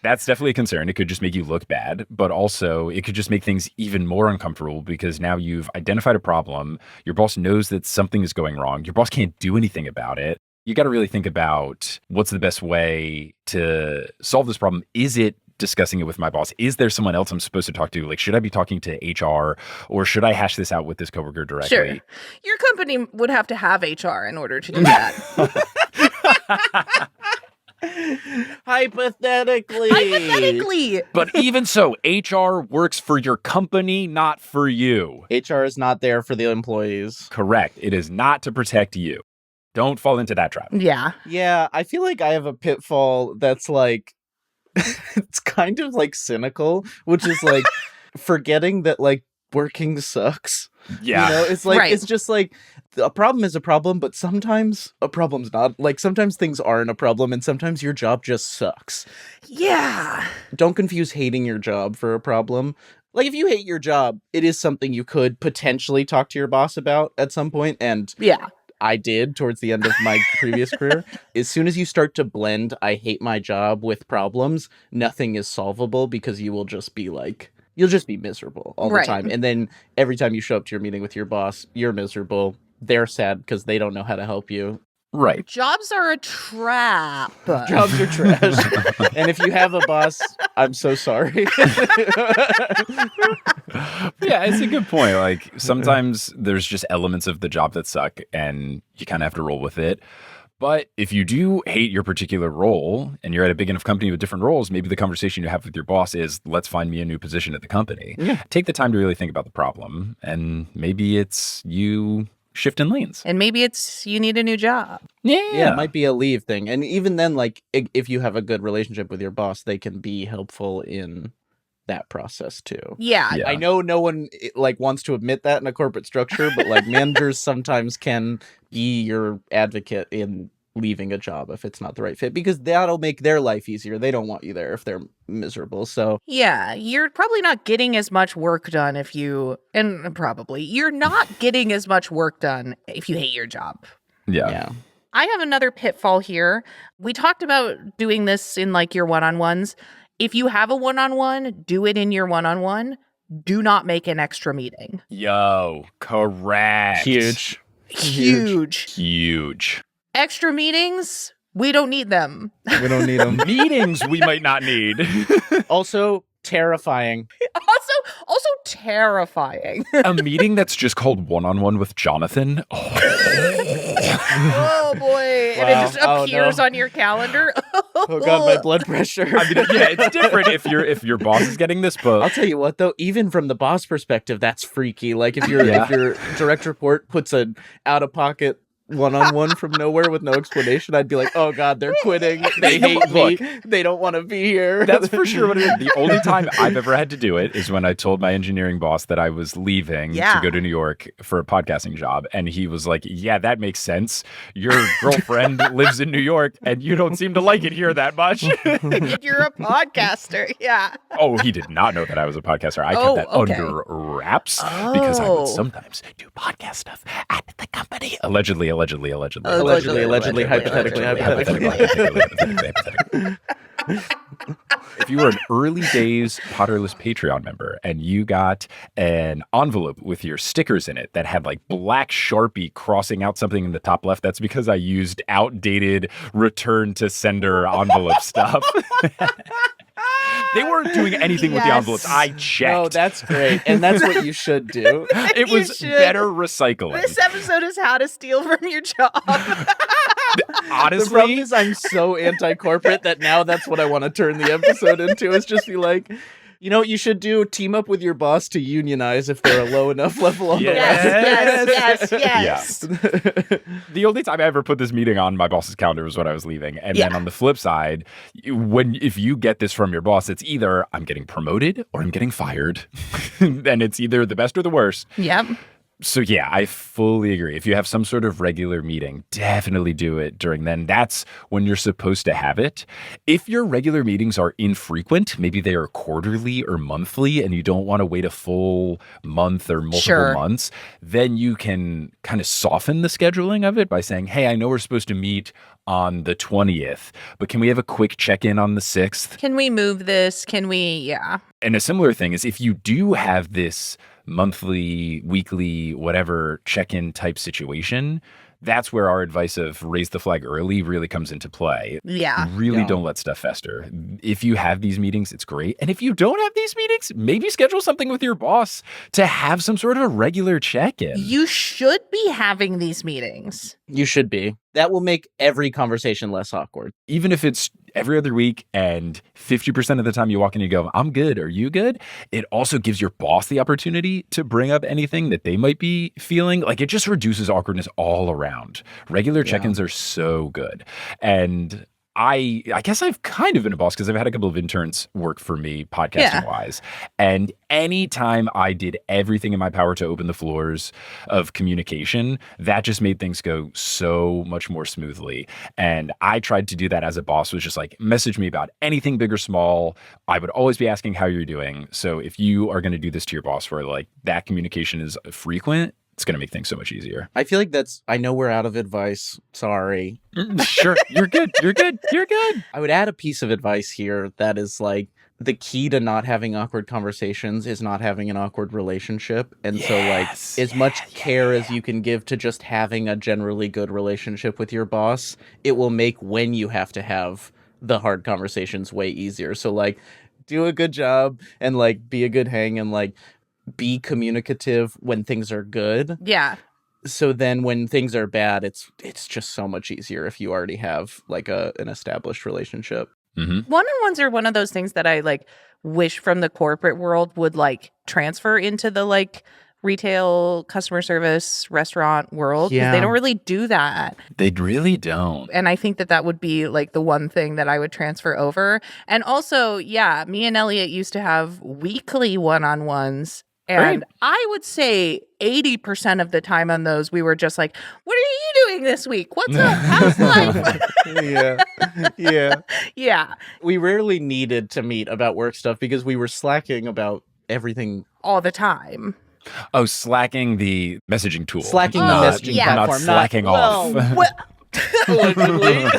that's definitely a concern. It could just make you look bad, but also it could just make things even more uncomfortable, because now you've identified a problem. Your boss knows that something is going wrong. Your boss can't do anything about it. You got to really think about what's the best way to solve this problem. Is it discussing it with my boss? Is there someone else I'm supposed to talk to? Like, should I be talking to HR, or should I hash this out with this coworker directly? Sure. Your company would have to have HR in order to do that. Hypothetically. But even so, HR works for your company, not for you. HR is not there for the employees. Correct. It is not to protect you. Don't fall into that trap. Yeah. Yeah, I feel like I have a pitfall that's like, it's kind of like cynical, which is like forgetting that like working sucks. Yeah. You know, it's like, it's just like a problem is a problem, but sometimes a problem's not. Like sometimes things aren't a problem and sometimes your job just sucks. Yeah. Don't confuse hating your job for a problem. Like if you hate your job, it is something you could potentially talk to your boss about at some point. And I did towards the end of my previous career. As soon as you start to blend I hate my job with problems, nothing is solvable, because you will just be like, you'll just be miserable all the time. And then every time you show up to your meeting with your boss, you're miserable. They're sad because they don't know how to help you. Right. Jobs are a trap. Jobs are trash. And if you have a boss, I'm so sorry. Yeah, it's a good point. Like sometimes there's just elements of the job that suck and you kind of have to roll with it. But if you do hate your particular role and you're at a big enough company with different roles, maybe the conversation you have with your boss is, let's find me a new position at the company. Yeah. Take the time to really think about the problem, and maybe it's you shifting lanes. And maybe it's you need a new job. Yeah, it might be a leave thing. And even then, like, if you have a good relationship with your boss, they can be helpful in that process too. Yeah. I know no one like wants to admit that in a corporate structure, but like managers sometimes can be your advocate in leaving a job if it's not the right fit, because that'll make their life easier. They don't want you there if they're miserable. So yeah, you're probably not getting as much work done you're not getting as much work done if you hate your job. Yeah. I have another pitfall here. We talked about doing this in like your one-on-ones. If you have a one-on-one, do it in your one-on-one. do not make an extra meeting. Yo, correct. Huge. Extra meetings, we don't need them. We don't need them. Meetings we might not need. Also terrifying. Also terrifying. A meeting that's just called one-on-one with Jonathan. Oh boy. Wow. And it just appears no. on your calendar. Oh god, my blood pressure. I mean, yeah, it's different if your boss is getting this book. I'll tell you what though, even from the boss perspective, that's freaky. Like if your direct report puts an out-of-pocket one-on-one from nowhere with no explanation, I'd be like, oh god, they're quitting. They hate me. They don't want to be here. That's for sure what it is. The only time I've ever had to do it is when I told my engineering boss that I was leaving to go to New York for a podcasting job. And he was like, yeah, that makes sense. Your girlfriend lives in New York and you don't seem to like it here that much. You're a podcaster. Yeah. Oh, he did not know that I was a podcaster. I kept that under wraps because I would sometimes do podcast stuff at the company. Allegedly, hypothetically. If you were an early days Potterless Patreon member and you got an envelope with your stickers in it that had like black Sharpie crossing out something in the top left, that's because I used outdated return to sender envelope stuff. They weren't doing anything with the envelopes. I checked. Oh, that's great. And that's what you should do. It was better recycling. This episode is how to steal from your job. Honestly, the problem is I'm so anti-corporate that now that's what I want to turn the episode into, is just be like, you know what you should do? Team up with your boss to unionize if they're a low enough level on the Yes. Yeah. The only time I ever put this meeting on my boss's calendar was when I was leaving. And then on the flip side, if you get this from your boss, it's either I'm getting promoted or I'm getting fired. And it's either the best or the worst. Yep. So yeah, I fully agree. If you have some sort of regular meeting, definitely do it during then. That's when you're supposed to have it. If your regular meetings are infrequent, maybe they are quarterly or monthly, and you don't want to wait a full month or multiple months, then you can kind of soften the scheduling of it by saying, hey, I know we're supposed to meet on the 20th, but can we have a quick check-in on the 6th? Can we move this? Can we, And a similar thing is if you do have this monthly, weekly, whatever check-in type situation, that's where our advice of raise the flag early really comes into play. Yeah. Really don't let stuff fester. If you have these meetings, it's great. And if you don't have these meetings, maybe schedule something with your boss to have some sort of a regular check-in. You should be having these meetings. You should be. That will make every conversation less awkward. Even if it's every other week and 50% of the time you walk in and you go, I'm good, are you good? It also gives your boss the opportunity to bring up anything that they might be feeling. Like it just reduces awkwardness all around. Regular check-ins are so good. And I guess I've kind of been a boss because I've had a couple of interns work for me podcasting-wise. And anytime I did everything in my power to open the floors of communication, that just made things go so much more smoothly. And I tried to do that as a boss, was just like, message me about anything big or small. I would always be asking how you're doing. So if you are going to do this to your boss where like that communication is frequent, it's going to make things so much easier. I feel like I know we're out of advice. Sorry. Sure. You're good. I would add a piece of advice here that is like, the key to not having awkward conversations is not having an awkward relationship. And so like as much care as you can give to just having a generally good relationship with your boss, it will make when you have to have the hard conversations way easier. So like do a good job and like be a good hang and like be communicative when things are good. Yeah. So then when things are bad, it's just so much easier if you already have like an established relationship. Mm-hmm. One-on-ones are one of those things that I like wish from the corporate world would like transfer into the like retail, customer service, restaurant world. Because they don't really do that. They really don't. And I think that would be like the one thing that I would transfer over. And also, me and Elliot used to have weekly one-on-ones. And I would say 80% of the time on those, we were just like, what are you doing this week? What's up? How's life? Yeah. We rarely needed to meet about work stuff because we were slacking about everything. All the time. Oh, slacking the messaging tool. Slacking the messaging platform. Not slacking off. Allegedly.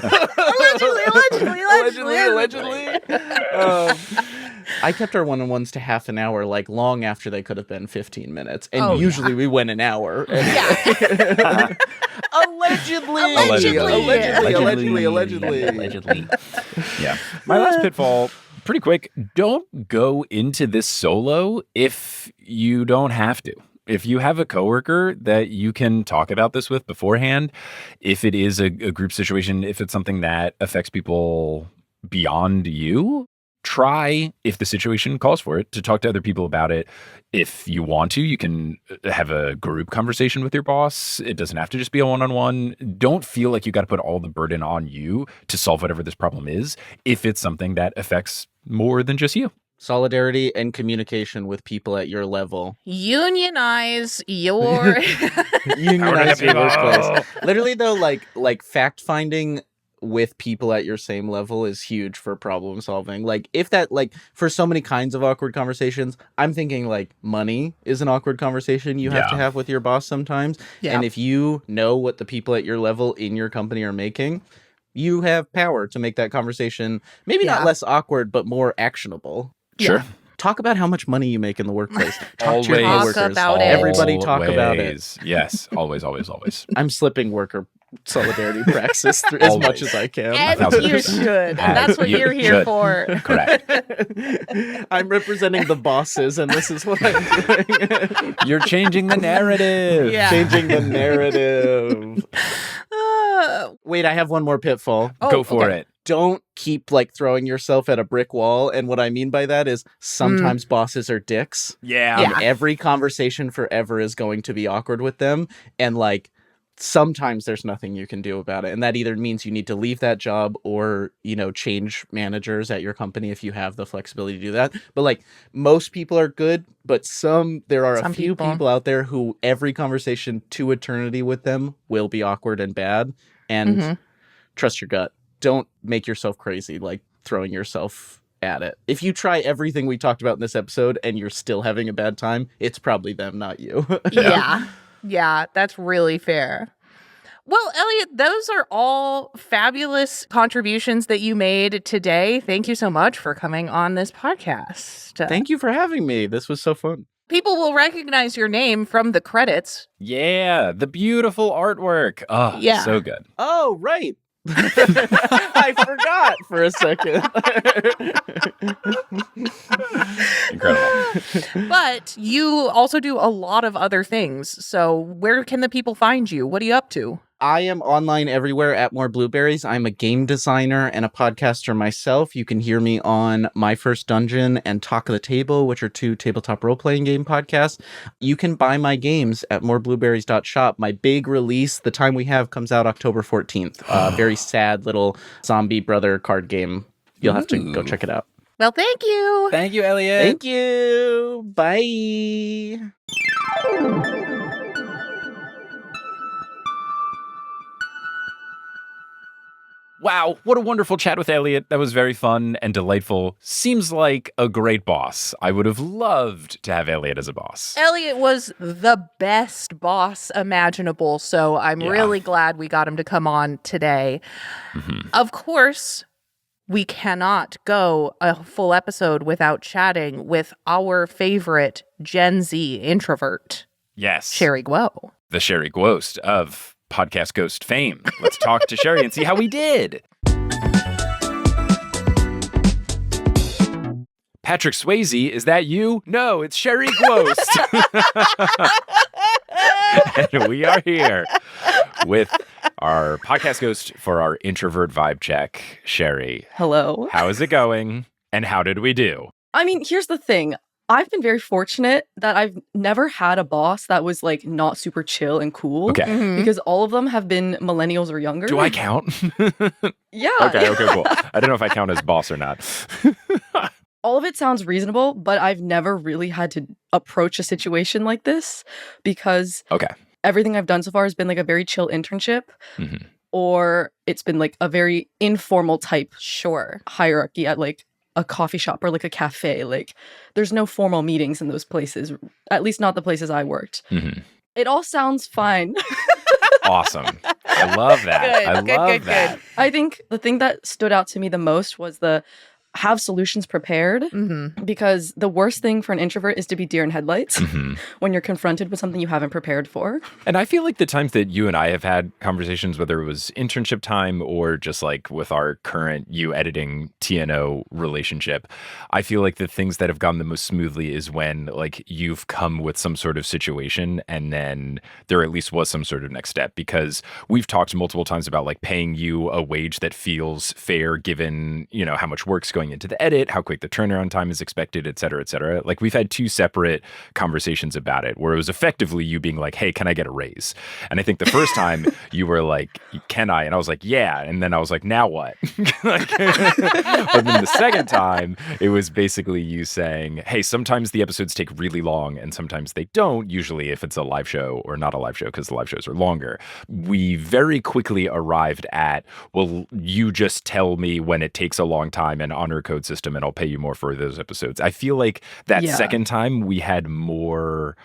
Allegedly. I kept our one-on-ones to half an hour, like long after they could have been 15 minutes. And Oh, usually we went an hour. Yeah. Allegedly. Yeah. My last pitfall, pretty quick. Don't go into this solo if you don't have to. If you have a coworker that you can talk about this with beforehand, if it is a group situation, if it's something that affects people beyond you, try, if the situation calls for it, to talk to other people about it. If you want to, you can have a group conversation with your boss. It doesn't have to just be a one-on-one. Don't feel like you got to put all the burden on you to solve whatever this problem is if it's something that affects more than just you. Solidarity and communication with people at your level. Unionize your Unionize your workplace. Literally, though, like fact finding with people at your same level is huge for problem solving. Like, if that, like, for so many kinds of awkward conversations, I'm thinking like money is an awkward conversation you have to have with your boss sometimes. Yeah. And if you know what the people at your level in your company are making, you have power to make that conversation maybe not less awkward, but more actionable. Sure. Talk about how much money you make in the workplace. Talk Always. to your coworkers. Talk about it. Everybody talk about it. Always. Yes. Always, always, always. I'm slipping worker solidarity praxis as much as I can. And you should. And that's what you're here for. Correct. I'm representing the bosses, and this is what I'm doing. You're changing the narrative. Yeah. Changing the narrative. Wait, I have one more pitfall. Go for it. Don't keep like throwing yourself at a brick wall. And what I mean by that is sometimes bosses are dicks. Yeah. And every conversation forever is going to be awkward with them. And like sometimes there's nothing you can do about it. And that either means you need to leave that job or, you know, change managers at your company if you have the flexibility to do that. But like most people are good, but there are a few people out there who every conversation to eternity with them will be awkward and bad. And trust your gut. Don't make yourself crazy, like throwing yourself at it. If you try everything we talked about in this episode and you're still having a bad time, it's probably them, not you. Yeah, that's really fair. Well, Elliot, those are all fabulous contributions that you made today. Thank you so much for coming on this podcast. Thank you for having me. This was so fun. People will recognize your name from the credits. Yeah. The beautiful artwork. Oh, Yeah. so good. Oh, right. I forgot for a second. Incredible. But you also do a lot of other things. So where can the people find you? What are you up to? I am online everywhere at More Blueberries. I'm a game designer and a podcaster myself. You can hear me on My First Dungeon and Talk of the Table, which are 2 tabletop role-playing game podcasts. You can buy my games at moreblueberries.shop. My big release, The Time We Have, comes out October 14th. Very sad little zombie brother card game. You'll have to go check it out. Well, thank you. Thank you, Elliot. Thank you. Bye. Wow, what a wonderful chat with Elliot. That was very fun and delightful. Seems like a great boss. I would have loved to have Elliot as a boss. Elliot was the best boss imaginable, so I'm really glad we got him to come on today. Of course, we cannot go a full episode without chatting with our favorite Gen Z introvert, Yes. Sherry Guo. The Sherry Ghost of Podcast Ghost fame. Let's talk to Sherry and see how we did. Patrick Swayze, is that you? No, it's Sherry Ghost. And we are here with our podcast ghost for our introvert vibe check, Sherry. Hello. How is it going? And how did we do? I mean, here's the thing. I've been very fortunate that I've never had a boss that was like not super chill and cool. Okay. Because all of them have been millennials or younger. Do I count? Yeah. Okay, cool. I don't know if I count as boss or not. All of it sounds reasonable, but I've never really had to approach a situation like this because everything I've done so far has been like a very chill internship or it's been like a very informal type hierarchy at like a coffee shop or like a cafe. Like there's no formal meetings in those places, at least not the places I worked. It all sounds fine. Awesome. I love that. Good, I love good. that. I think the thing that stood out to me the most was the have solutions prepared, because the worst thing for an introvert is to be deer in headlights when you're confronted with something you haven't prepared for. And I feel like the times that you and I have had conversations, whether it was internship time or just like with our current you editing TNO relationship, I feel like the things that have gone the most smoothly is when like you've come with some sort of situation and then there at least was some sort of next step, because we've talked multiple times about like paying you a wage that feels fair given, you know, how much work's going into the edit, how quick the turnaround time is expected, et cetera, et cetera. Like we've had two separate conversations about it where it was effectively you being like, hey, can I get a raise? And I think the first time you were like, can I? And I was like, yeah. And then I was like, now what? Like, but then the second time it was basically you saying, hey, sometimes the episodes take really long and sometimes they don't, usually if it's a live show or not a live show, because the live shows are longer. We very quickly arrived at, well, you just tell me when it takes a long time and honor code system and I'll pay you more for those episodes. I feel like that second time we had more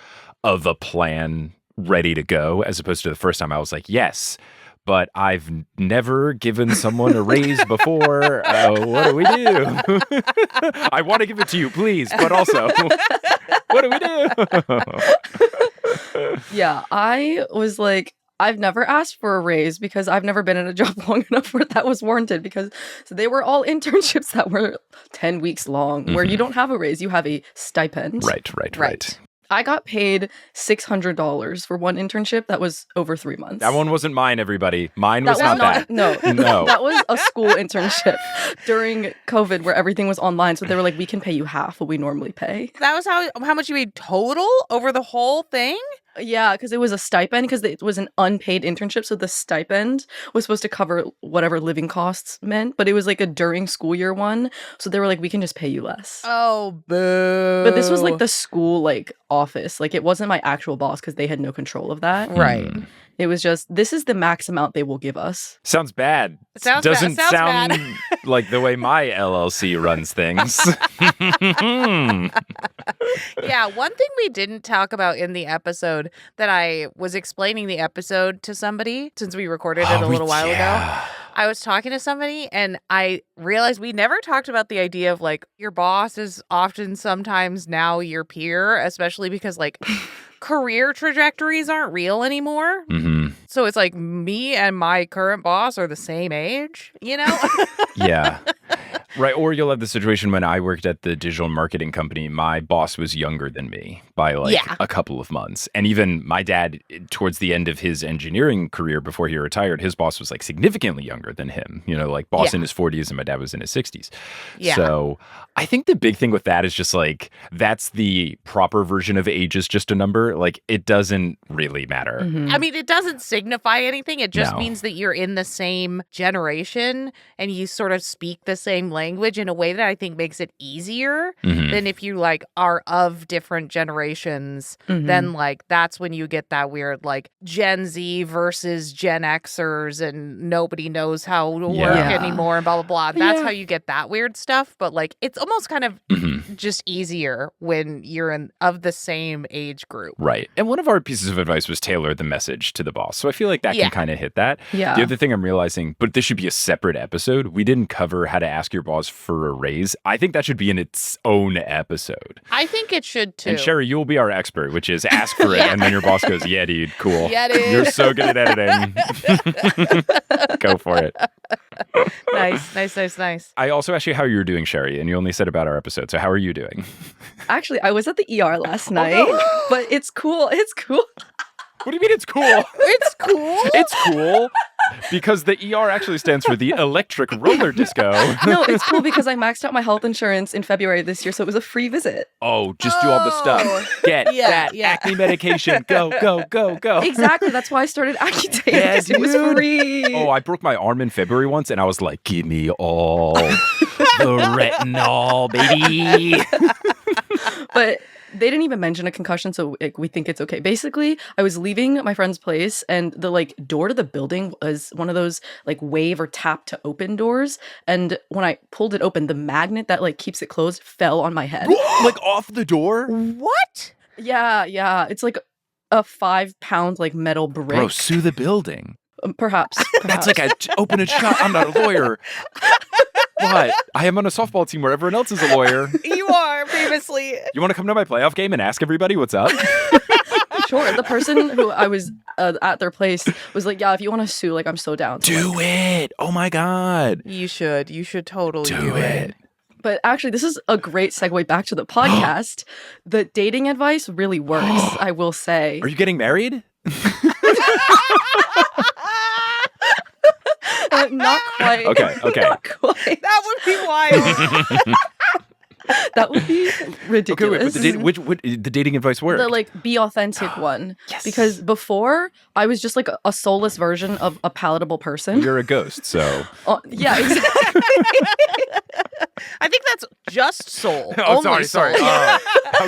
of a plan ready to go, as opposed to the first time I was like, yes, but I've never given someone a raise before. What do we do? I want to give it to you, please, but also, what do we do? Yeah, I was like, I've never asked for a raise because I've never been in a job long enough where that was warranted, because they were all internships that were 10 weeks long where you don't have a raise, you have a stipend. Right. I got paid $600 for one internship that was over 3 months. That one wasn't mine, everybody. Mine was not that. No. That was a school internship during COVID where everything was online. So they were like, we can pay you half what we normally pay. That was how much you made total over the whole thing? Yeah, because it was a stipend, because it was an unpaid internship. So the stipend was supposed to cover whatever living costs meant, but it was like a during school year one. So they were like, we can just pay you less. Oh, boo. But this was like the school like office. Like it wasn't my actual boss because they had no control of that. Right. It was just, this is the max amount they will give us. Sounds bad. Doesn't sound like the way my LLC runs things. Yeah, one thing we didn't talk about in the episode that I was explaining the episode to somebody, since we recorded it a little while ago. I was talking to somebody and I realized we never talked about the idea of like your boss is often sometimes now your peer, especially because like career trajectories aren't real anymore. So it's like me and my current boss are the same age, you know? Yeah. Right. Or you'll have the situation when I worked at the digital marketing company, my boss was younger than me by like a couple of months. And even my dad, towards the end of his engineering career before he retired, his boss was like significantly younger than him, you know, like boss in his 40s and my dad was in his 60s. Yeah. So I think the big thing with that is just like, that's the proper version of age is just a number. Like it doesn't really matter. I mean, it doesn't signify anything. It just means that you're in the same generation and you sort of speak the same language in a way that I think makes it easier than if you like are of different generations. Then like that's when you get that weird like Gen Z versus Gen Xers and nobody knows how to work anymore and blah blah blah. That's how you get that weird stuff. But like it's almost kind of just easier when you're of the same age group. Right. And one of our pieces of advice was tailor the message to the boss. So I feel like that can kind of hit that. Yeah. The other thing I'm realizing, but this should be a separate episode. We didn't cover how to ask your boss for a raise. I think that should be in its own episode. I think it should too. And Sherry, you'll be our expert, which is ask for it. And then your boss goes, yeah, dude, cool. Yeah, dude. You're so good at editing. Go for it. Nice. I also asked you how you were doing, Sherry, and you only said about our episode. So how are you doing? Actually, I was at the ER last night, but it's cool. It's cool. What do you mean it's cool? It's cool? It's cool because the ER actually stands for the electric roller disco. No, it's cool because I maxed out my health insurance in February this year, so it was a free visit. Oh, just do all the stuff. Get that acne medication. Go. Exactly. That's why I started Accutane, because it was free. Oh, I broke my arm in February once, and I was like, give me all the retinol, baby. But they didn't even mention a concussion, so like, we think it's okay. Basically, I was leaving my friend's place, and the like door to the building was one of those like wave or tap to open doors. And when I pulled it open, the magnet that like keeps it closed fell on my head. Like off the door? What? Yeah. It's like a 5-pound like metal brick. Bro, sue the building. Perhaps. That's like open and shut. I'm not a lawyer. But I am on a softball team where everyone else is a lawyer. You are, famously. You want to come to my playoff game and ask everybody what's up? Sure. The person who I was at their place was like, yeah, if you want to sue, like, I'm so down. Do it. Oh, my God. You should. You should totally Do it. But actually, this is a great segue back to the podcast. The dating advice really works, I will say. Are you getting married? Not quite. Okay. Not quite. That would be wild. That would be ridiculous. Okay, wait, but the dating advice worked. The, like, be authentic one. Yes. Because before, I was just like a soulless version of a palatable person. You're a ghost, so. Yeah, exactly. I think that's just soul. Oh, Only sorry. soul. How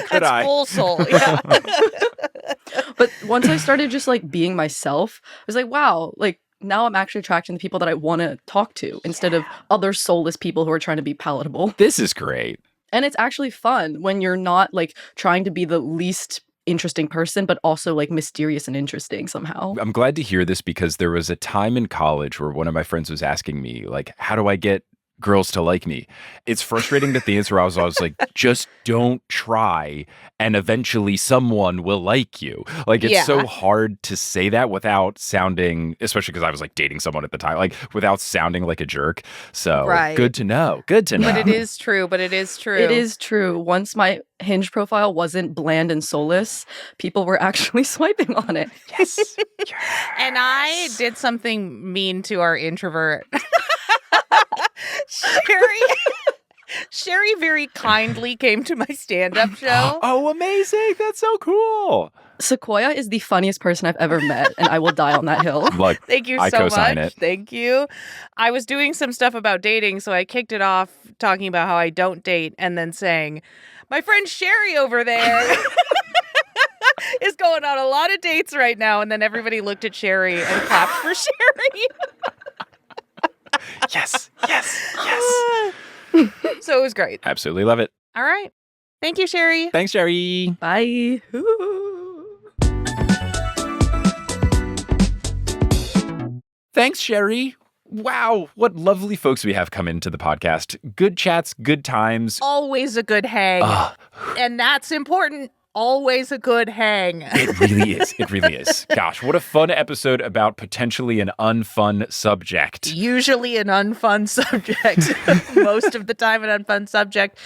could That's I? full soul. Yeah. But once I started just like being myself, I was like, wow, like now I'm actually attracting the people that I want to talk to instead of other soulless people who are trying to be palatable. This is great. And it's actually fun when you're not like trying to be the least interesting person, but also like mysterious and interesting somehow. I'm glad to hear this because there was a time in college where one of my friends was asking me, like, how do I get girls to like me? It's frustrating that the answer I was like, just don't try and eventually someone will like you. Like, it's so hard to say that without sounding, especially because I was like dating someone at the time, like without sounding like a jerk. So good to know. Good to know. But it is true. It is true. Once my Hinge profile wasn't bland and soulless, people were actually swiping on it. Yes. And I did something mean to our introvert. Sherry very kindly came to my stand-up show. Oh, amazing. That's so cool. Sequoia is the funniest person I've ever met, and I will die on that hill. Look, thank you I so co-sign much. It. Thank you. I was doing some stuff about dating, so I kicked it off talking about how I don't date and then saying, my friend Sherry over there is going on a lot of dates right now. And then everybody looked at Sherry and clapped for Sherry. Yes. So it was great. Absolutely love it. All right. Thank you, Sherry. Thanks, Sherry. Bye. Thanks, Sherry. Wow, what lovely folks we have come into the podcast. Good chats, good times. Always a good hang. And that's important. Always a good hang. It really is. It really is. Gosh, what a fun episode about potentially an unfun subject. Usually an unfun subject. Most of the time an unfun subject.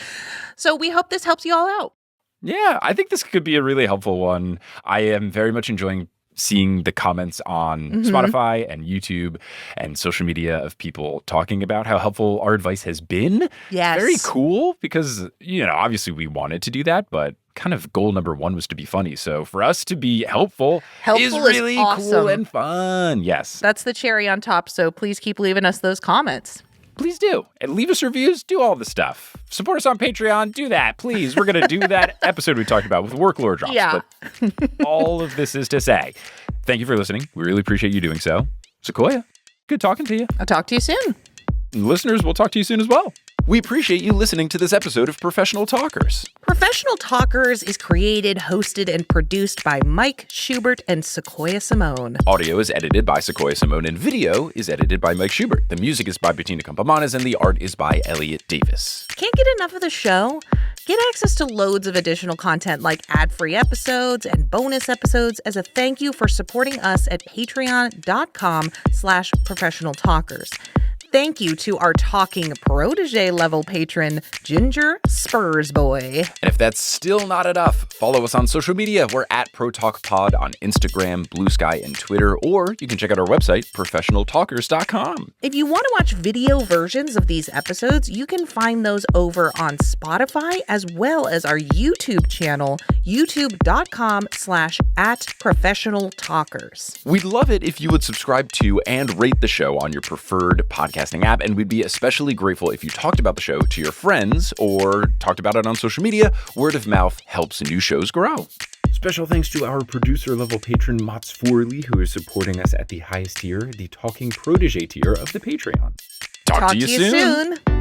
So we hope this helps you all out. Yeah, I think this could be a really helpful one. I am very much enjoying seeing the comments on Spotify and YouTube and social media of people talking about how helpful our advice has been. Yes. It's very cool because, obviously we wanted to do that, but kind of goal number one was to be funny. So for us to be helpful is really awesome. Cool and fun. Yes. That's the cherry on top. So please keep leaving us those comments. Please do. And leave us reviews. Do all the stuff. Support us on Patreon. Do that, please. We're going to do that episode we talked about with work lore drops. Yeah. But all of this is to say, thank you for listening. We really appreciate you doing so. Sequoia, good talking to you. I'll talk to you soon. And listeners, we'll talk to you soon as well. We appreciate you listening to this episode of Professional Talkers. Professional Talkers is created, hosted, and produced by Mike Schubert and Sequoia Simone. Audio is edited by Sequoia Simone, and video is edited by Mike Schubert. The music is by Bettina Campamanes, and the art is by ELLIOT Davis. Can't get enough of the show? Get access to loads of additional content like ad-free episodes and bonus episodes as a thank you for supporting us at patreon.com/professionaltalkers. Thank you to our talking protege level patron, Ginger Spursboy. And if that's still not enough, follow us on social media. We're at ProTalkPod on Instagram, Blue Sky, and Twitter, or you can check out our website, professionaltalkers.com. If you want to watch video versions of these episodes, you can find those over on Spotify as well as our YouTube channel, youtube.com/@professionaltalkers. We'd love it if you would subscribe to and rate the show on your preferred podcasting app, and we'd be especially grateful if you talked about the show to your friends or talked about it on social media. Word of mouth helps new shows grow. Special thanks to our producer-level patron, Mats Forley, who is supporting us at the highest tier, the Talking Protege tier of the Patreon. Talk to you soon.